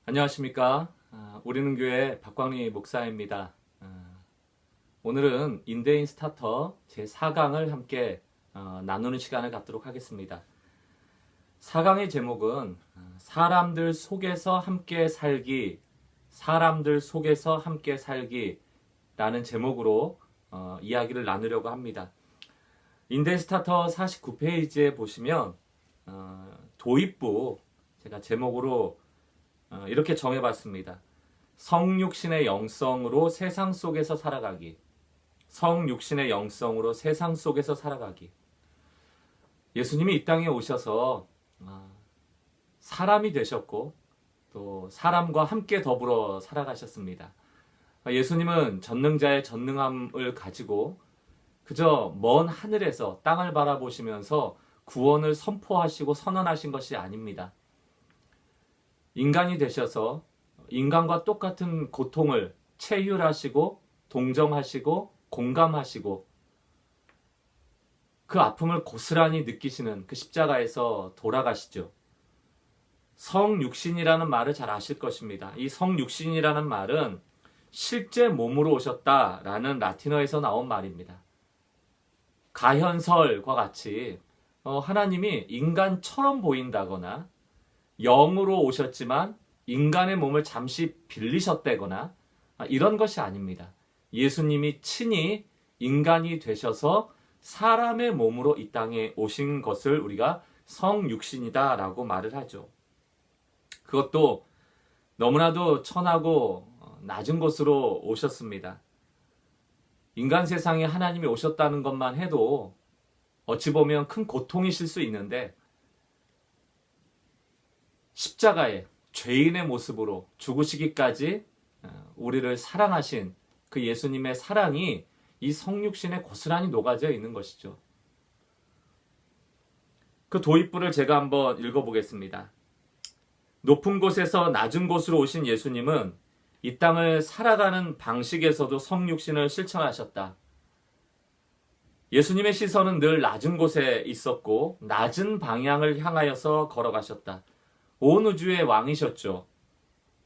안녕하십니까. 우리는 교회 박광리 목사입니다. 오늘은 인대인 스타터 제4강을 함께 나누는 시간을 갖도록 하겠습니다. 4강의 제목은 사람들 속에서 함께 살기, 사람들 속에서 함께 살기 라는 제목으로 이야기를 나누려고 합니다. 인대인 스타터 49페이지에 보시면 도입부 제가 제목으로 이렇게 정해봤습니다. 성육신의 영성으로 세상 속에서 살아가기. 성육신의 영성으로 세상 속에서 살아가기. 예수님이 이 땅에 오셔서 사람이 되셨고 또 사람과 함께 더불어 살아가셨습니다. 예수님은 전능자의 전능함을 가지고 그저 먼 하늘에서 땅을 바라보시면서 구원을 선포하시고 선언하신 것이 아닙니다. 인간이 되셔서 인간과 똑같은 고통을 체휼하시고 동정하시고 공감하시고 그 아픔을 고스란히 느끼시는 그 십자가에서 돌아가시죠. 성육신이라는 말을 잘 아실 것입니다. 이 성육신이라는 말은 실제 몸으로 오셨다라는 라틴어에서 나온 말입니다. 가현설과 같이 하나님이 인간처럼 보인다거나 영으로 오셨지만 인간의 몸을 잠시 빌리셨다거나 이런 것이 아닙니다. 예수님이 친히 인간이 되셔서 사람의 몸으로 이 땅에 오신 것을 우리가 성육신이다라고 말을 하죠. 그것도 너무나도 천하고 낮은 곳으로 오셨습니다. 인간 세상에 하나님이 오셨다는 것만 해도 어찌 보면 큰 고통이실 수 있는데 십자가에 죄인의 모습으로 죽으시기까지 우리를 사랑하신 그 예수님의 사랑이 이 성육신에 고스란히 녹아져 있는 것이죠. 그 도입부를 제가 한번 읽어보겠습니다. 높은 곳에서 낮은 곳으로 오신 예수님은 이 땅을 살아가는 방식에서도 성육신을 실천하셨다. 예수님의 시선은 늘 낮은 곳에 있었고 낮은 방향을 향하여서 걸어가셨다. 온 우주의 왕이셨죠.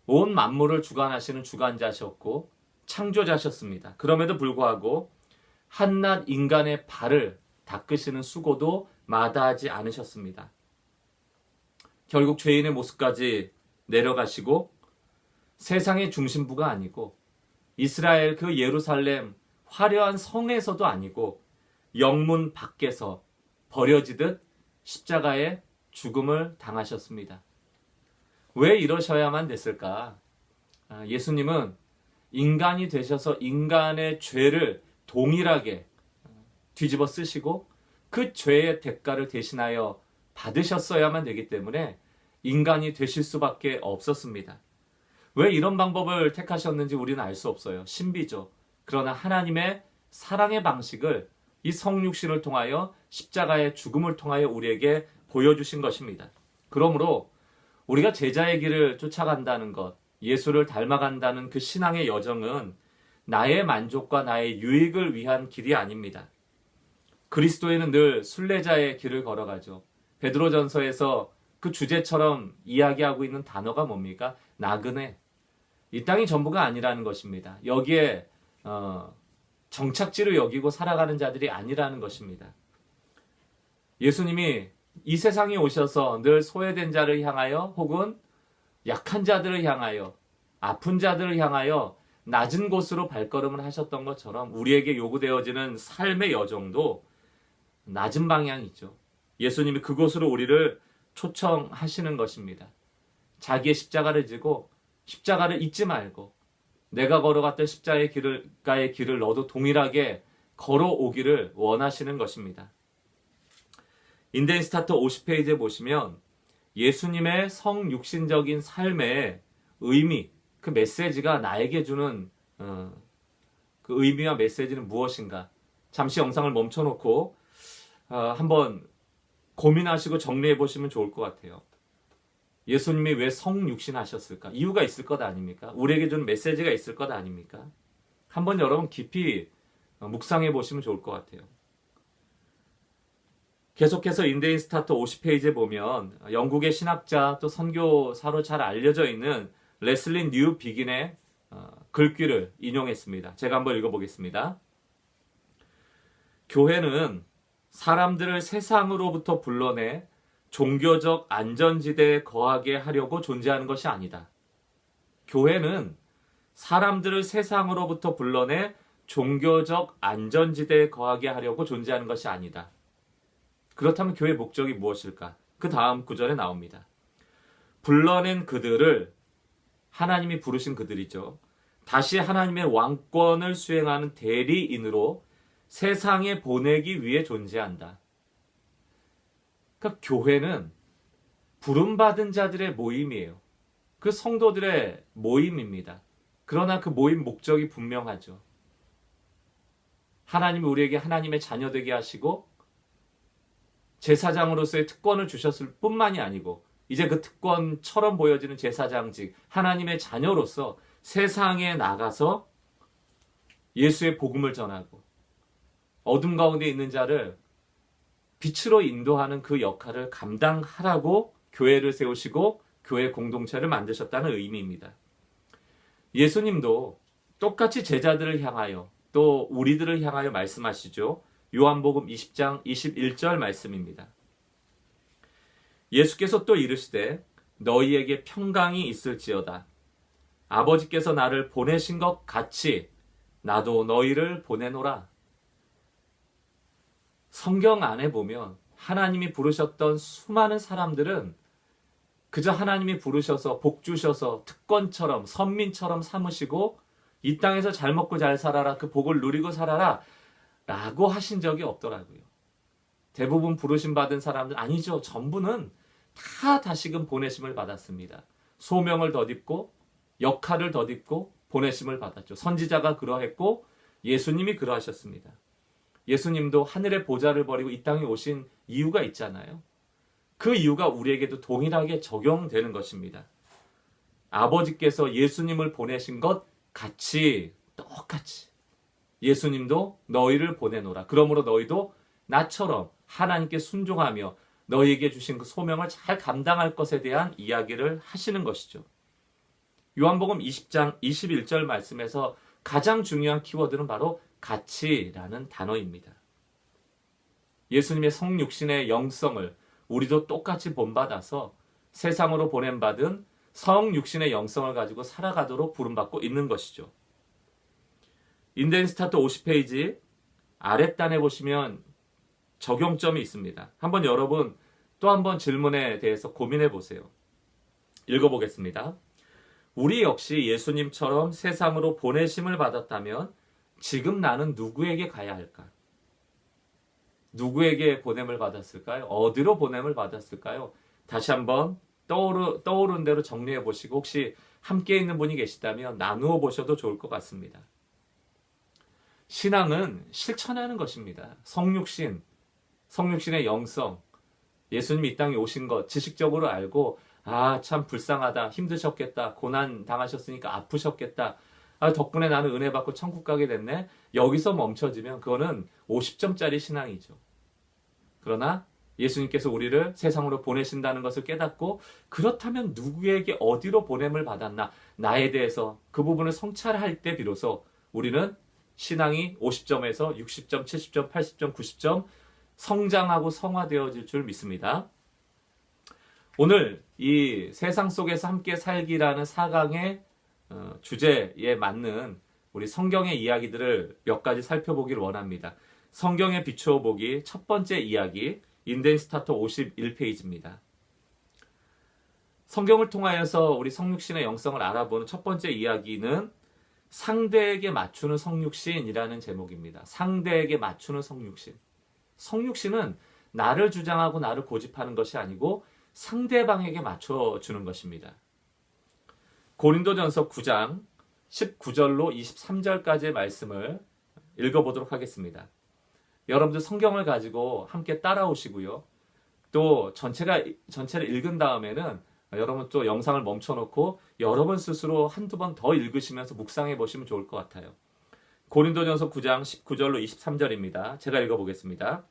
온 만물을 주관하시는 주관자셨고 창조자셨습니다. 그럼에도 불구하고 한낱 인간의 발을 닦으시는 수고도 마다하지 않으셨습니다. 결국 죄인의 모습까지 내려가시고 세상의 중심부가 아니고 이스라엘 그 예루살렘 화려한 성에서도 아니고 영문 밖에서 버려지듯 십자가에 죽음을 당하셨습니다. 왜 이러셔야만 됐을까? 예수님은 인간이 되셔서 인간의 죄를 동일하게 뒤집어 쓰시고 그 죄의 대가를 대신하여 받으셨어야만 되기 때문에 인간이 되실 수밖에 없었습니다. 왜 이런 방법을 택하셨는지 우리는 알 수 없어요. 신비죠. 그러나 하나님의 사랑의 방식을 이 성육신을 통하여 십자가의 죽음을 통하여 우리에게 보여주신 것입니다. 그러므로 우리가 제자의 길을 쫓아간다는 것, 예수를 닮아간다는 그 신앙의 여정은 나의 만족과 나의 유익을 위한 길이 아닙니다. 그리스도인은 늘 순례자의 길을 걸어가죠. 베드로전서에서 그 주제처럼 이야기하고 있는 단어가 뭡니까? 나그네. 이 땅이 전부가 아니라는 것입니다. 여기에 정착지로 여기고 살아가는 자들이 아니라는 것입니다. 예수님이 이 세상에 오셔서 늘 소외된 자를 향하여 혹은 약한 자들을 향하여 아픈 자들을 향하여 낮은 곳으로 발걸음을 하셨던 것처럼 우리에게 요구되어지는 삶의 여정도 낮은 방향이죠. 예수님이 그곳으로 우리를 초청하시는 것입니다. 자기의 십자가를 지고 십자가를 잊지 말고 내가 걸어갔던 십자가의 길을 너도 동일하게 걸어오기를 원하시는 것입니다. 인대인 스타터 50페이지에 보시면 예수님의 성육신적인 삶의 의미, 그 메시지가 나에게 주는 그 의미와 메시지는 무엇인가? 잠시 영상을 멈춰놓고 한번 고민하시고 정리해 보시면 좋을 것 같아요. 예수님이 왜 성육신하셨을까? 이유가 있을 것 아닙니까? 우리에게 주는 메시지가 있을 것 아닙니까? 한번 여러분 깊이 묵상해 보시면 좋을 것 같아요. 계속해서 인대인 스타터 50페이지에 보면 영국의 신학자 또 선교사로 잘 알려져 있는 레슬리 뉴 비긴의 글귀를 인용했습니다. 제가 한번 읽어보겠습니다. 교회는 사람들을 세상으로부터 불러내 종교적 안전지대에 거하게 하려고 존재하는 것이 아니다. 교회는 사람들을 세상으로부터 불러내 종교적 안전지대에 거하게 하려고 존재하는 것이 아니다. 그렇다면 교회의 목적이 무엇일까? 그 다음 구절에 나옵니다. 불러낸 그들을, 하나님이 부르신 그들이죠, 다시 하나님의 왕권을 수행하는 대리인으로 세상에 보내기 위해 존재한다. 그러니까 교회는 부름받은 자들의 모임이에요. 그 성도들의 모임입니다. 그러나 그 모임 목적이 분명하죠. 하나님이 우리에게 하나님의 자녀 되게 하시고 제사장으로서의 특권을 주셨을 뿐만이 아니고 이제 그 특권처럼 보여지는 제사장직, 하나님의 자녀로서 세상에 나가서 예수의 복음을 전하고 어둠 가운데 있는 자를 빛으로 인도하는 그 역할을 감당하라고 교회를 세우시고 교회 공동체를 만드셨다는 의미입니다. 예수님도 똑같이 제자들을 향하여 또 우리들을 향하여 말씀하시죠. 요한복음 20장 21절 말씀입니다. 예수께서 또 이르시되 너희에게 평강이 있을지어다. 아버지께서 나를 보내신 것 같이 나도 너희를 보내노라. 성경 안에 보면 하나님이 부르셨던 수많은 사람들은 그저 하나님이 부르셔서 복 주셔서 특권처럼 선민처럼 삼으시고 이 땅에서 잘 먹고 잘 살아라, 그 복을 누리고 살아라 라고 하신 적이 없더라고요. 대부분 부르심 받은 사람들 아니죠. 전부는 다 다시금 보내심을 받았습니다. 소명을 덧입고 역할을 덧입고 보내심을 받았죠. 선지자가 그러했고 예수님이 그러하셨습니다. 예수님도 하늘의 보좌를 버리고 이 땅에 오신 이유가 있잖아요. 그 이유가 우리에게도 동일하게 적용되는 것입니다. 아버지께서 예수님을 보내신 것 같이, 똑같이 예수님도 너희를 보내노라. 그러므로 너희도 나처럼 하나님께 순종하며 너희에게 주신 그 소명을 잘 감당할 것에 대한 이야기를 하시는 것이죠. 요한복음 20장 21절 말씀에서 가장 중요한 키워드는 바로 같이라는 단어입니다. 예수님의 성육신의 영성을 우리도 똑같이 본받아서 세상으로 보냄받은 성육신의 영성을 가지고 살아가도록 부름받고 있는 것이죠. 인덴스타트 50페이지 아랫단에 보시면 적용점이 있습니다. 한번 여러분 또 한번 질문에 대해서 고민해 보세요. 읽어보겠습니다. 우리 역시 예수님처럼 세상으로 보내심을 받았다면 지금 나는 누구에게 가야 할까? 누구에게 보냄을 받았을까요? 어디로 보냄을 받았을까요? 다시 한번 떠오른 대로 정리해 보시고 혹시 함께 있는 분이 계시다면 나누어 보셔도 좋을 것 같습니다. 신앙은 실천하는 것입니다. 성육신의 영성, 예수님이 이 땅에 오신 것 지식적으로 알고 참 불쌍하다, 힘드셨겠다, 고난 당하셨으니까 아프셨겠다, 덕분에 나는 은혜 받고 천국 가게 됐네. 여기서 멈춰지면 그거는 50점짜리 신앙이죠. 그러나 예수님께서 우리를 세상으로 보내신다는 것을 깨닫고 그렇다면 누구에게 어디로 보냄을 받았나, 나에 대해서 그 부분을 성찰할 때 비로소 우리는 신앙이 50점에서 60점, 70점, 80점, 90점 성장하고 성화되어질 줄 믿습니다. 오늘 이 세상 속에서 함께 살기라는 4강의 주제에 맞는 우리 성경의 이야기들을 몇 가지 살펴보기를 원합니다. 성경에 비추어 보기 첫 번째 이야기, 인덴스타트 51페이지입니다. 성경을 통하여서 우리 성육신의 영성을 알아보는 첫 번째 이야기는 상대에게 맞추는 성육신이라는 제목입니다. 상대에게 맞추는 성육신. 성육신은 나를 주장하고 나를 고집하는 것이 아니고 상대방에게 맞춰주는 것입니다. 고린도전서 9장 19절로 23절까지의 말씀을 읽어보도록 하겠습니다. 여러분들 성경을 가지고 함께 따라오시고요. 또 전체를 읽은 다음에는 여러분 또 영상을 멈춰놓고 여러분 스스로 한두 번 더 읽으시면서 묵상해 보시면 좋을 것 같아요. 고린도전서 9장 19절로 23절입니다. 제가 읽어보겠습니다.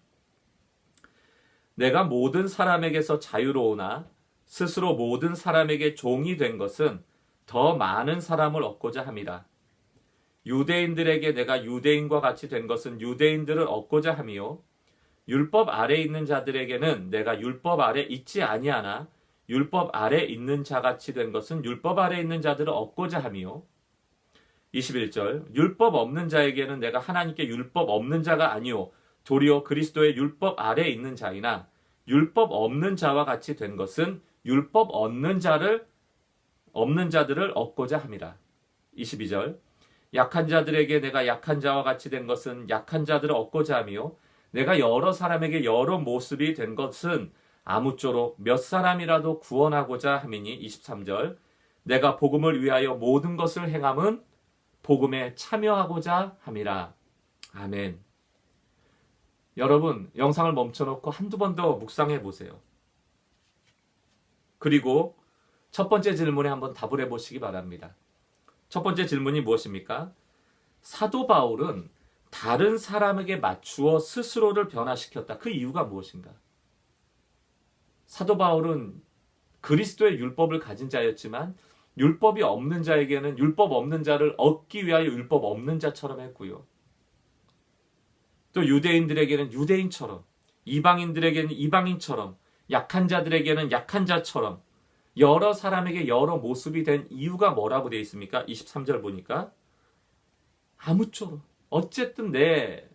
내가 모든 사람에게서 자유로우나 스스로 모든 사람에게 종이 된 것은 더 많은 사람을 얻고자 함이라. 유대인들에게 내가 유대인과 같이 된 것은 유대인들을 얻고자 함이요 율법 아래 있는 자들에게는 내가 율법 아래 있지 아니하나 율법 아래 있는 자같이 된 것은 율법 아래 있는 자들을 얻고자 함이요 21절 율법 없는 자에게는 내가 하나님께 율법 없는 자가 아니요 도리어 그리스도의 율법 아래 있는 자이나 율법 없는 자와 같이 된 것은 율법 없는 자들을 얻고자 함이라. 22절 약한 자들에게 내가 약한 자와 같이 된 것은 약한 자들을 얻고자 함이요 내가 여러 사람에게 여러 모습이 된 것은 아무쪼록 몇 사람이라도 구원하고자 함이니 23절 내가 복음을 위하여 모든 것을 행함은 복음에 참여하고자 함이라. 아멘. 여러분 영상을 멈춰놓고 한두 번 더 묵상해 보세요. 그리고 첫 번째 질문에 한번 답을 해보시기 바랍니다. 첫 번째 질문이 무엇입니까? 사도 바울은 다른 사람에게 맞추어 스스로를 변화시켰다. 그 이유가 무엇인가? 사도 바울은 그리스도의 율법을 가진 자였지만 율법이 없는 자에게는 율법 없는 자를 얻기 위하여 율법 없는 자처럼 했고요. 또 유대인들에게는 유대인처럼, 이방인들에게는 이방인처럼, 약한 자들에게는 약한 자처럼 여러 사람에게 여러 모습이 된 이유가 뭐라고 되어 있습니까? 23절 보니까 아무쪼록 어쨌든 내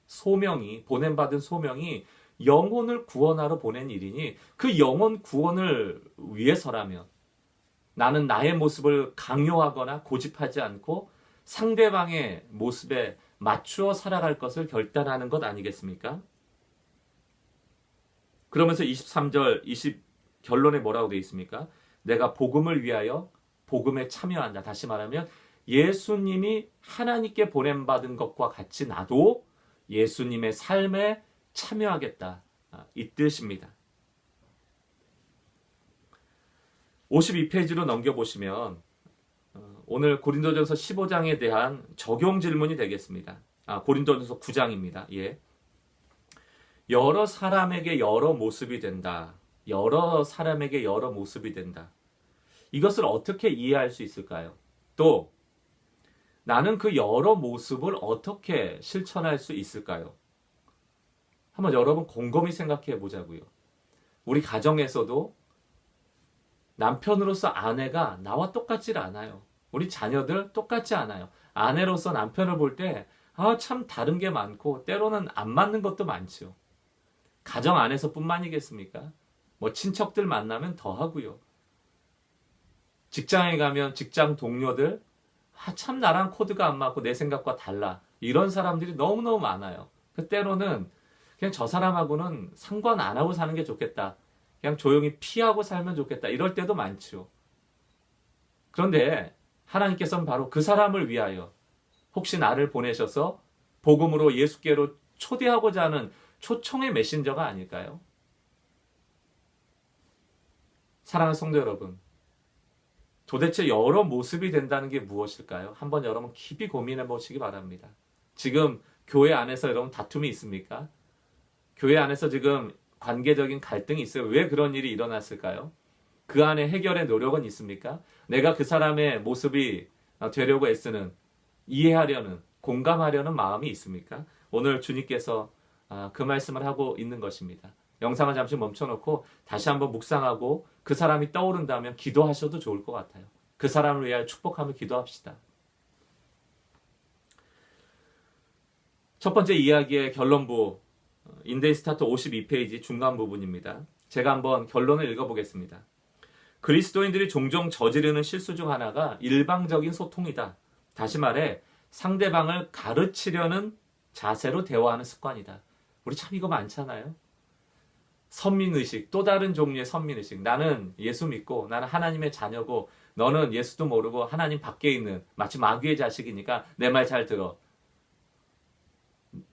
소명이 보냄받은 소명이 영혼을 구원하러 보낸 일이니 그 영혼 구원을 위해서라면 나는 나의 모습을 강요하거나 고집하지 않고 상대방의 모습에 맞추어 살아갈 것을 결단하는 것 아니겠습니까? 그러면서 23절 결론에 뭐라고 되어 있습니까? 내가 복음을 위하여 복음에 참여한다. 다시 말하면 예수님이 하나님께 보냄받은 것과 같이 나도 예수님의 삶에 참여하겠다. 이 뜻입니다. 52페이지로 넘겨보시면 오늘 고린도전서 15장에 대한 적용 질문이 되겠습니다. 고린도전서 9장입니다. 예. 여러 사람에게 여러 모습이 된다. 여러 사람에게 여러 모습이 된다. 이것을 어떻게 이해할 수 있을까요? 또 나는 그 여러 모습을 어떻게 실천할 수 있을까요? 한번 여러분 곰곰이 생각해 보자고요. 우리 가정에서도 남편으로서 아내가 나와 똑같지 않아요. 우리 자녀들 똑같지 않아요. 아내로서 남편을 볼 때 참 다른 게 많고 때로는 안 맞는 것도 많죠. 가정 안에서뿐만이겠습니까? 뭐 친척들 만나면 더 하고요. 직장에 가면 직장 동료들 참 나랑 코드가 안 맞고 내 생각과 달라. 이런 사람들이 너무너무 많아요. 때로는 그냥 저 사람하고는 상관 안 하고 사는 게 좋겠다. 그냥 조용히 피하고 살면 좋겠다. 이럴 때도 많죠. 그런데 하나님께서는 바로 그 사람을 위하여 혹시 나를 보내셔서 복음으로 예수께로 초대하고자 하는 초청의 메신저가 아닐까요? 사랑하는 성도 여러분, 도대체 여러 모습이 된다는 게 무엇일까요? 한번 여러분 깊이 고민해 보시기 바랍니다. 지금 교회 안에서 여러분 다툼이 있습니까? 교회 안에서 지금 관계적인 갈등이 있어요. 왜 그런 일이 일어났을까요? 그 안에 해결의 노력은 있습니까? 내가 그 사람의 모습이 되려고 애쓰는, 이해하려는, 공감하려는 마음이 있습니까? 오늘 주님께서 그 말씀을 하고 있는 것입니다. 영상을 잠시 멈춰놓고 다시 한번 묵상하고 그 사람이 떠오른다면 기도하셔도 좋을 것 같아요. 그 사람을 위하여 축복하며 기도합시다. 첫 번째 이야기의 결론부 인데이 스타트 52페이지 중간 부분입니다. 제가 한번 결론을 읽어보겠습니다. 그리스도인들이 종종 저지르는 실수 중 하나가 일방적인 소통이다. 다시 말해 상대방을 가르치려는 자세로 대화하는 습관이다. 우리 참 이거 많잖아요. 선민의식, 또 다른 종류의 선민의식. 나는 예수 믿고 나는 하나님의 자녀고 너는 예수도 모르고 하나님 밖에 있는 마치 마귀의 자식이니까 내 말 잘 들어.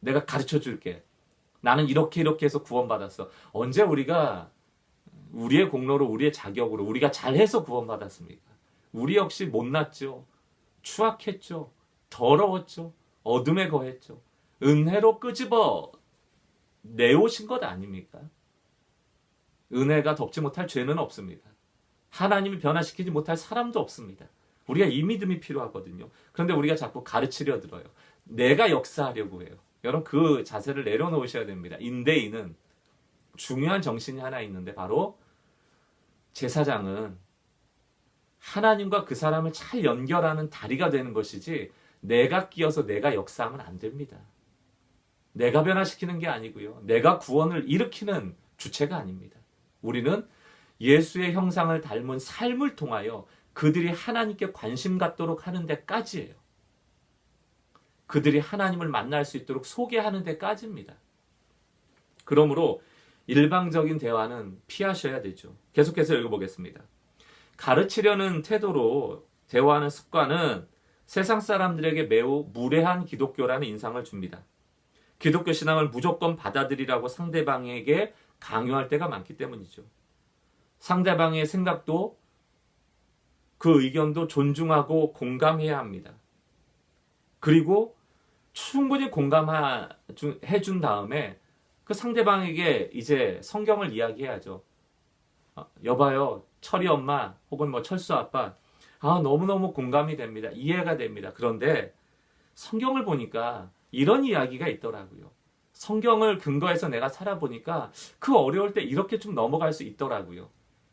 내가 가르쳐 줄게. 나는 이렇게 해서 구원받았어. 언제 우리가 우리의 공로로 우리의 자격으로 우리가 잘해서 구원받았습니까? 우리 역시 못났죠. 추악했죠. 더러웠죠. 어둠에 거했죠. 은혜로 끄집어 내오신 것 아닙니까? 은혜가 덮지 못할 죄는 없습니다. 하나님이 변화시키지 못할 사람도 없습니다. 우리가 이 믿음이 필요하거든요. 그런데 우리가 자꾸 가르치려 들어요. 내가 역사하려고 해요. 여러분 그 자세를 내려놓으셔야 됩니다. 인대인은 중요한 정신이 하나 있는데 바로 제사장은 하나님과 그 사람을 잘 연결하는 다리가 되는 것이지 내가 끼어서 내가 역사하면 안 됩니다. 내가 변화시키는 게 아니고요. 내가 구원을 일으키는 주체가 아닙니다. 우리는 예수의 형상을 닮은 삶을 통하여 그들이 하나님께 관심 갖도록 하는 데까지예요. 그들이 하나님을 만날 수 있도록 소개하는 데까지입니다. 그러므로 일방적인 대화는 피하셔야 되죠. 계속해서 읽어보겠습니다. 가르치려는 태도로 대화하는 습관은 세상 사람들에게 매우 무례한 기독교라는 인상을 줍니다. 기독교 신앙을 무조건 받아들이라고 상대방에게 강요할 때가 많기 때문이죠. 상대방의 생각도 그 의견도 존중하고 공감해야 합니다. 그리고 충분히 공감해준 다음에 그 상대방에게 이제 성경을 이야기해야죠. 여봐요, 철이 엄마 혹은 뭐 철수 아빠, 너무너무 공감이 됩니다. 이해가 됩니다. 그런데 성경을 보니까 이런 이야기가 있더라고요. 성경을 근거해서 내가 살아보니까 그 어려울 때 이렇게 좀 넘어갈 수 있더라고요.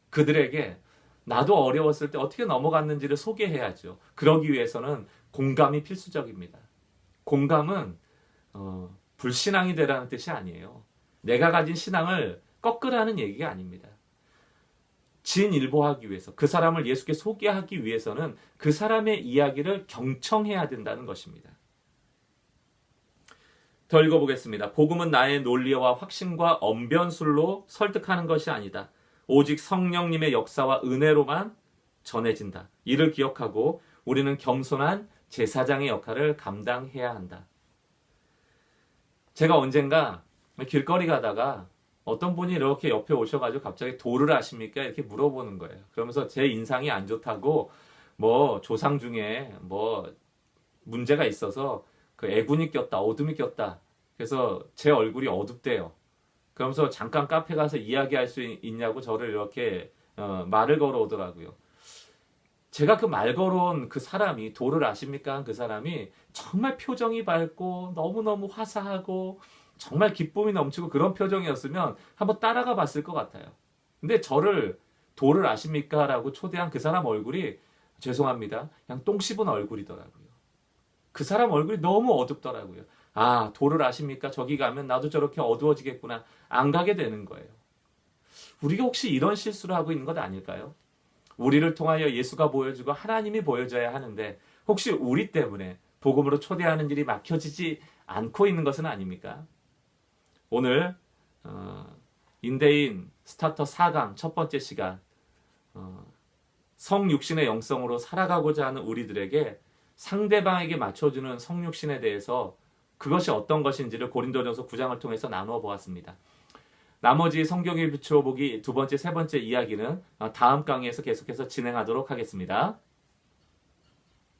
그들에게 나도 어려웠을 때 어떻게 넘어갔는지를 소개해야죠. 그러기 위해서는 공감이 필수적입니다. 공감은 불신앙이 되라는 뜻이 아니에요. 내가 가진 신앙을 꺾으라는 얘기가 아닙니다. 진일보하기 위해서, 그 사람을 예수께 소개하기 위해서는 그 사람의 이야기를 경청해야 된다는 것입니다. 더 읽어보겠습니다. 복음은 나의 논리와 확신과 언변술로 설득하는 것이 아니다. 오직 성령님의 역사와 은혜로만 전해진다. 이를 기억하고 우리는 겸손한 제사장의 역할을 감당해야 한다. 제가 언젠가 길거리 가다가 어떤 분이 이렇게 옆에 오셔가지고 갑자기 도를 아십니까? 이렇게 물어보는 거예요. 그러면서 제 인상이 안 좋다고 뭐 조상 중에 뭐 문제가 있어서 그 애군이 꼈다, 어둠이 꼈다. 그래서 제 얼굴이 어둡대요. 그러면서 잠깐 카페 가서 이야기할 수 있냐고 저를 이렇게 말을 걸어오더라고요. 제가 그 말 걸어온 그 사람이, 도를 아십니까? 그 사람이 정말 표정이 밝고 너무너무 화사하고 정말 기쁨이 넘치고 그런 표정이었으면 한번 따라가 봤을 것 같아요. 근데 저를 도를 아십니까? 라고 초대한 그 사람 얼굴이 죄송합니다, 그냥 똥 씹은 얼굴이더라고요. 그 사람 얼굴이 너무 어둡더라고요. 도를 아십니까? 저기 가면 나도 저렇게 어두워지겠구나. 안 가게 되는 거예요. 우리가 혹시 이런 실수를 하고 있는 것 아닐까요? 우리를 통하여 예수가 보여주고 하나님이 보여줘야 하는데 혹시 우리 때문에 복음으로 초대하는 일이 막혀지지 않고 있는 것은 아닙니까? 오늘 인대인 스타터 4강 첫 번째 시간, 성육신의 영성으로 살아가고자 하는 우리들에게 상대방에게 맞춰주는 성육신에 대해서 그것이 어떤 것인지를 고린도전서 9장을 통해서 나누어 보았습니다. 나머지 성경에 비추어 보기 두 번째, 세 번째 이야기는 다음 강의에서 계속해서 진행하도록 하겠습니다.